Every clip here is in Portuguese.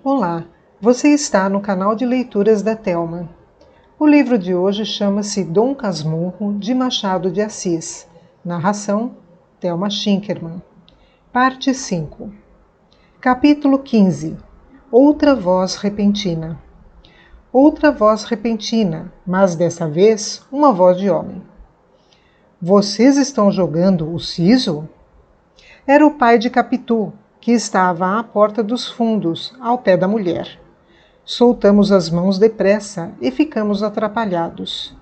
Olá, você está no canal de leituras da Thelma. O livro de hoje chama-se Dom Casmurro, de Machado de Assis. Narração, Thelma Schinkermann. Parte 5. Capítulo 15. Outra voz repentina. Outra voz repentina, mas dessa vez uma voz de homem. Vocês estão jogando o siso? Era o pai de Capitu, que estava à porta dos fundos, ao pé da mulher. Soltamos as mãos depressa e ficamos atrapalhados.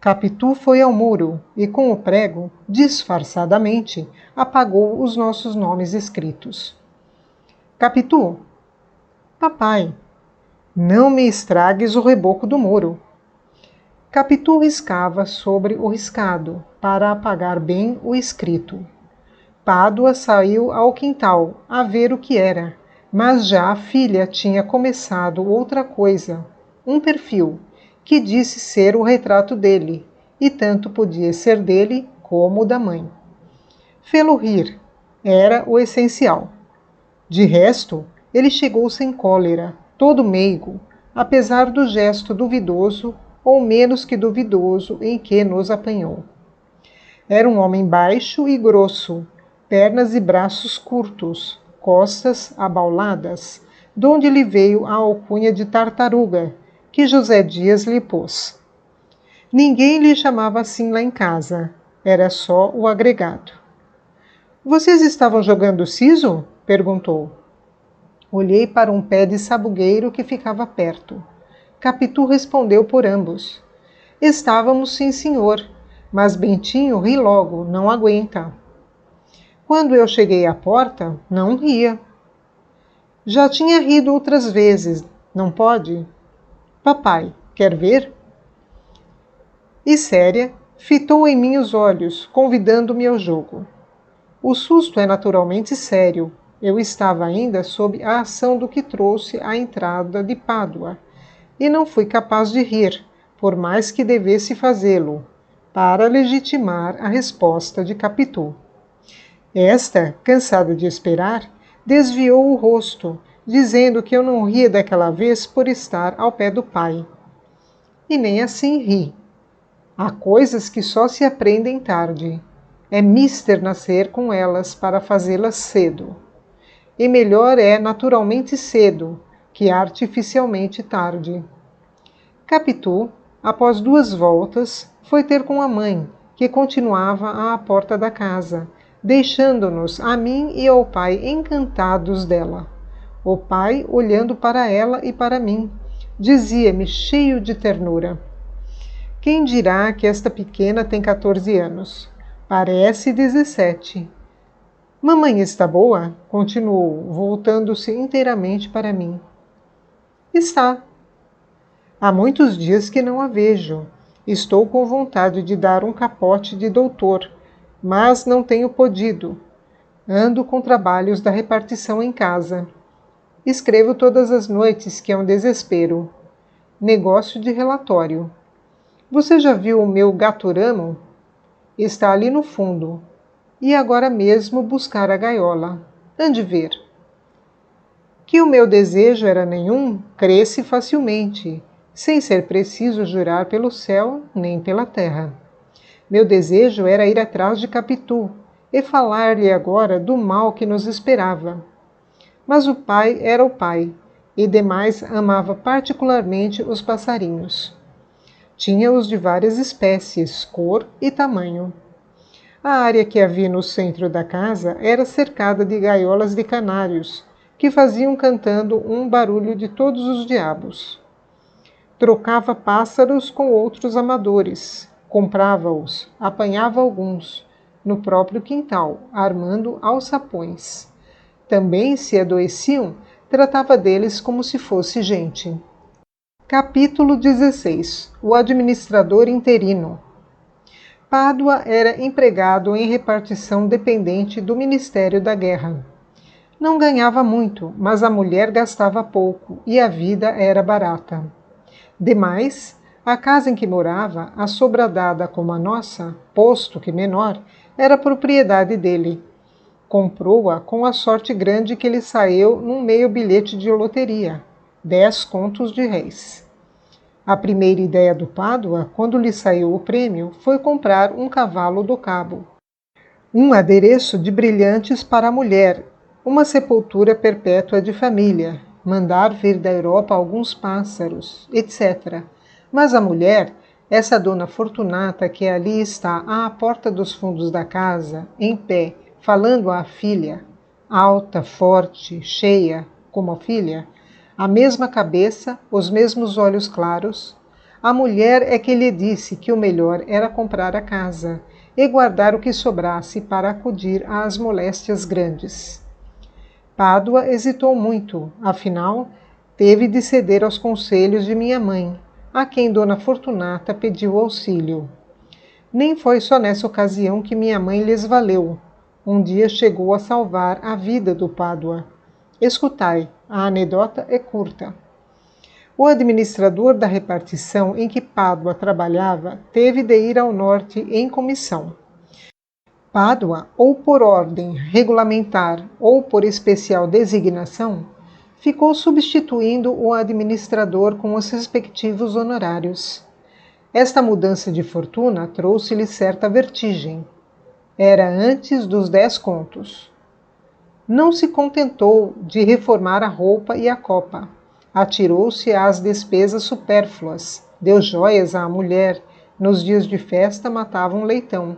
Capitu foi ao muro e, com o prego, disfarçadamente, apagou os nossos nomes escritos. Capitu! Papai! Não me estragues o reboco do muro. Capitu riscava sobre o riscado, para apagar bem o escrito. Pádua saiu ao quintal, a ver o que era, mas já a filha tinha começado outra coisa, um perfil, que disse ser o retrato dele, e tanto podia ser dele como da mãe. Fê-lo rir, era o essencial. De resto, ele chegou sem cólera, todo meigo, apesar do gesto duvidoso, ou menos que duvidoso, em que nos apanhou. Era um homem baixo e grosso, pernas e braços curtos, costas abauladas, donde lhe veio a alcunha de tartaruga, que José Dias lhe pôs. Ninguém lhe chamava assim lá em casa, era só o agregado. Vocês estavam jogando siso? Perguntou. Olhei para um pé de sabugueiro que ficava perto. Capitu respondeu por ambos. Estávamos, sim, senhor, mas Bentinho ri logo, não aguenta. Quando eu cheguei à porta, não ria. Já tinha rido outras vezes, não pode? Papai, quer ver? E séria, fitou em mim os olhos, convidando-me ao jogo. O susto é naturalmente sério. Eu estava ainda sob a ação do que trouxe a entrada de Pádua, e não fui capaz de rir, por mais que devesse fazê-lo, para legitimar a resposta de Capitu. Esta, cansada de esperar, desviou o rosto, dizendo que eu não ria daquela vez por estar ao pé do pai. E nem assim ri. Há coisas que só se aprendem tarde. É mister nascer com elas para fazê-las cedo. E melhor é naturalmente cedo, que artificialmente tarde. Capitu, após 2 voltas, foi ter com a mãe, que continuava à porta da casa, deixando-nos a mim e ao pai encantados dela. O pai, olhando para ela e para mim, dizia-me cheio de ternura: quem dirá que esta pequena tem 14 anos? Parece 17. Mamãe está boa? Continuou, voltando-se inteiramente para mim. Está. Há muitos dias que não a vejo. Estou com vontade de dar um capote de doutor, mas não tenho podido. Ando com trabalhos da repartição em casa. Escrevo todas as noites, que é um desespero. Negócio de relatório. Você já viu o meu gaturamo? Está ali no fundo. E agora mesmo buscar a gaiola. Ande ver. Que o meu desejo era nenhum, cresce facilmente, sem ser preciso jurar pelo céu nem pela terra. Meu desejo era ir atrás de Capitu e falar-lhe agora do mal que nos esperava. Mas o pai era o pai, e demais amava particularmente os passarinhos. Tinha-os de várias espécies, cor e tamanho. A área que havia no centro da casa era cercada de gaiolas de canários, que faziam cantando um barulho de todos os diabos. Trocava pássaros com outros amadores, comprava-os, apanhava alguns, no próprio quintal, armando alçapões. Também, se adoeciam, tratava deles como se fosse gente. Capítulo 16. O administrador interino. Pádua era empregado em repartição dependente do Ministério da Guerra. Não ganhava muito, mas a mulher gastava pouco e a vida era barata. Demais, a casa em que morava, assobradada como a nossa, posto que menor, era propriedade dele. Comprou-a com a sorte grande que lhe saiu num meio bilhete de loteria, 10 contos de réis. A primeira ideia do Pádua, quando lhe saiu o prêmio, foi comprar um cavalo do cabo, um adereço de brilhantes para a mulher, uma sepultura perpétua de família, mandar vir da Europa alguns pássaros, etc. Mas a mulher, essa dona Fortunata que ali está à porta dos fundos da casa, em pé, falando à filha, alta, forte, cheia, como a filha, a mesma cabeça, os mesmos olhos claros, a mulher é que lhe disse que o melhor era comprar a casa e guardar o que sobrasse para acudir às moléstias grandes. Pádua hesitou muito, afinal, teve de ceder aos conselhos de minha mãe, a quem Dona Fortunata pediu auxílio. Nem foi só nessa ocasião que minha mãe lhes valeu. Um dia chegou a salvar a vida do Pádua. Escutai, a anedota é curta. O administrador da repartição em que Pádua trabalhava teve de ir ao norte em comissão. Pádua, ou por ordem regulamentar ou por especial designação, ficou substituindo o administrador com os respectivos honorários. Esta mudança de fortuna trouxe-lhe certa vertigem. Era antes dos 10 contos. Não se contentou de reformar a roupa e a copa. Atirou-se às despesas supérfluas, deu joias à mulher, nos dias de festa matava um leitão.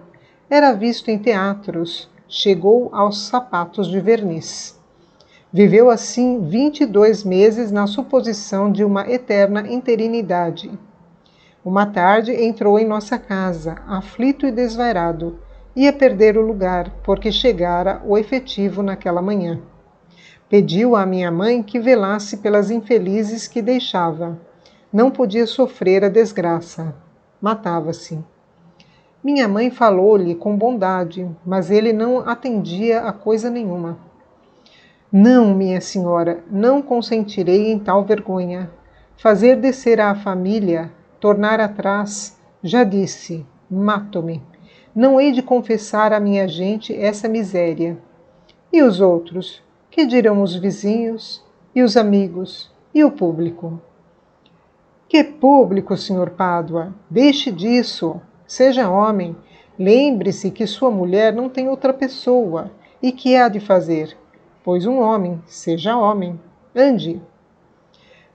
Era visto em teatros, chegou aos sapatos de verniz. Viveu assim 22 meses na suposição de uma eterna interinidade. Uma tarde entrou em nossa casa, aflito e desvairado. Ia perder o lugar, porque chegara o efetivo naquela manhã. Pediu à minha mãe que velasse pelas infelizes que deixava. Não podia sofrer a desgraça. Matava-se. Minha mãe falou-lhe com bondade, mas ele não atendia a coisa nenhuma. Não, minha senhora, não consentirei em tal vergonha. Fazer descer à família, tornar atrás, já disse, mato-me. Não hei de confessar à minha gente essa miséria. E os outros? Que dirão os vizinhos? E os amigos? E o público? Que público, Sr. Pádua? Deixe disso. Seja homem. Lembre-se que sua mulher não tem outra pessoa. E que há de fazer? Pois um homem, seja homem. Ande.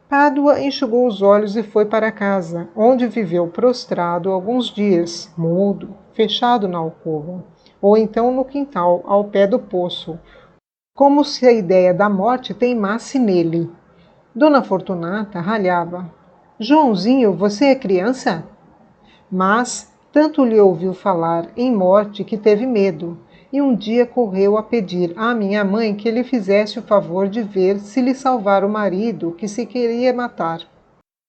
Pádua enxugou os olhos e foi para casa, onde viveu prostrado alguns dias, mudo, fechado na alcova, ou então no quintal, ao pé do poço, como se a ideia da morte teimasse nele. Dona Fortunata ralhava. Joãozinho, você é criança? Mas tanto lhe ouviu falar em morte que teve medo, e um dia correu a pedir à minha mãe que lhe fizesse o favor de ver se lhe salvara o marido que se queria matar.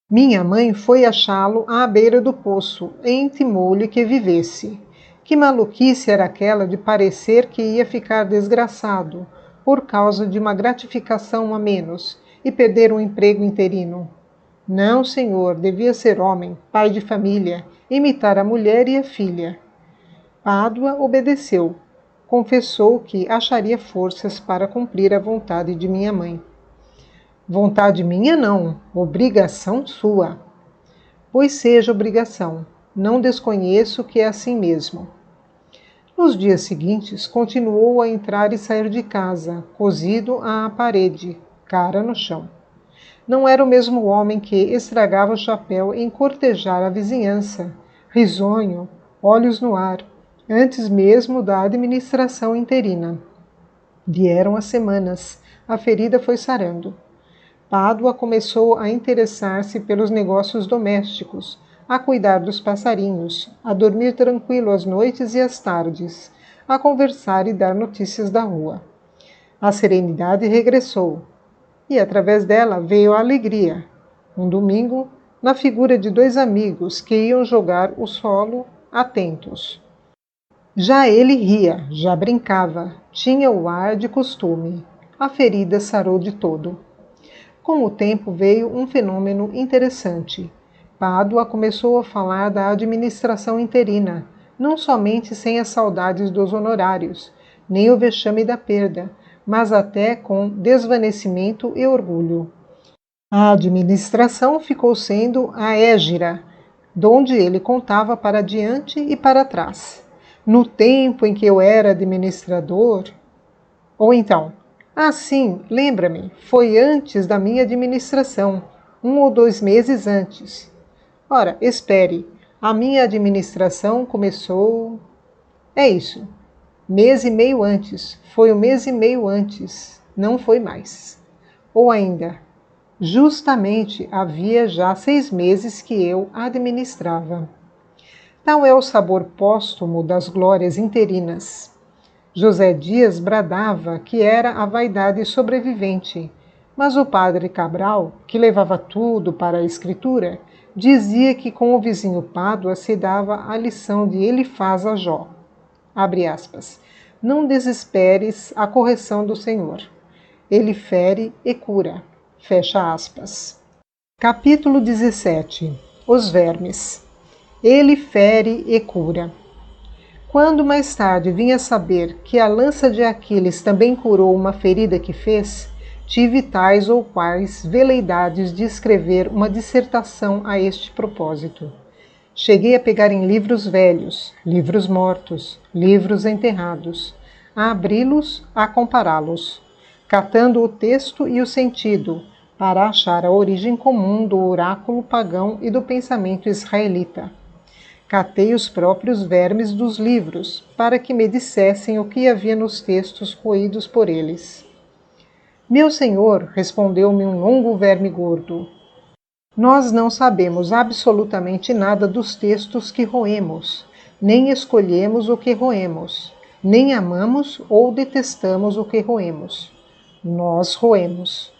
Minha mãe foi achá-lo à beira do poço e intimou-lhe que vivesse. Que maluquice era aquela de parecer que ia ficar desgraçado por causa de uma gratificação a menos e perder um emprego interino. Não, senhor, devia ser homem, pai de família, imitar a mulher e a filha. Pádua obedeceu. Confessou que acharia forças para cumprir a vontade de minha mãe. Vontade minha não, obrigação sua. Pois seja obrigação, não desconheço que é assim mesmo. Nos dias seguintes, continuou a entrar e sair de casa, cosido à parede, cara no chão. Não era o mesmo homem que estragava o chapéu em cortejar a vizinhança, risonho, olhos no ar, antes mesmo da administração interina. Vieram as semanas, a ferida foi sarando. Pádua começou a interessar-se pelos negócios domésticos, a cuidar dos passarinhos, a dormir tranquilo às noites e às tardes, a conversar e dar notícias da rua. A serenidade regressou, e através dela veio a alegria. Um domingo, na figura de 2 amigos que iam jogar o solo, atentos. Já ele ria, já brincava, tinha o ar de costume. A ferida sarou de todo. Com o tempo veio um fenômeno interessante. Pádua começou a falar da administração interina, não somente sem as saudades dos honorários, nem o vexame da perda, mas até com desvanecimento e orgulho. A administração ficou sendo a hégira, donde ele contava para diante e para trás. No tempo em que eu era administrador, ou então, sim, lembra-me, foi antes da minha administração, 1 ou 2 meses antes. Ora, espere, a minha administração começou... É isso, mês e meio antes, foi 1 mês e meio antes, não foi mais. Ou ainda, justamente havia já 6 meses que eu administrava. Tal é o sabor póstumo das glórias interinas. José Dias bradava que era a vaidade sobrevivente, mas o padre Cabral, que levava tudo para a escritura, dizia que com o vizinho Pádua se dava a lição de Elifaz a Jó. Abre aspas. Não desesperes a correção do Senhor. Ele fere e cura. Fecha aspas. Capítulo 17. Os vermes. Ele fere e cura. Quando mais tarde vinha saber que a lança de Aquiles também curou uma ferida que fez, tive tais ou quais veleidades de escrever uma dissertação a este propósito. Cheguei a pegar em livros velhos, livros mortos, livros enterrados, a abri-los, a compará-los, catando o texto e o sentido, para achar a origem comum do oráculo pagão e do pensamento israelita. Catei os próprios vermes dos livros, para que me dissessem o que havia nos textos roídos por eles. Meu senhor, respondeu-me um longo verme gordo, nós não sabemos absolutamente nada dos textos que roemos, nem escolhemos o que roemos, nem amamos ou detestamos o que roemos. Nós roemos.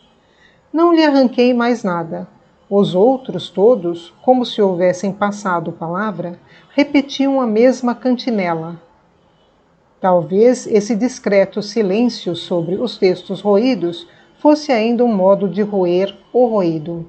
Não lhe arranquei mais nada. Os outros todos, como se houvessem passado palavra, repetiam a mesma cantinela. Talvez esse discreto silêncio sobre os textos roídos fosse ainda um modo de roer o roído.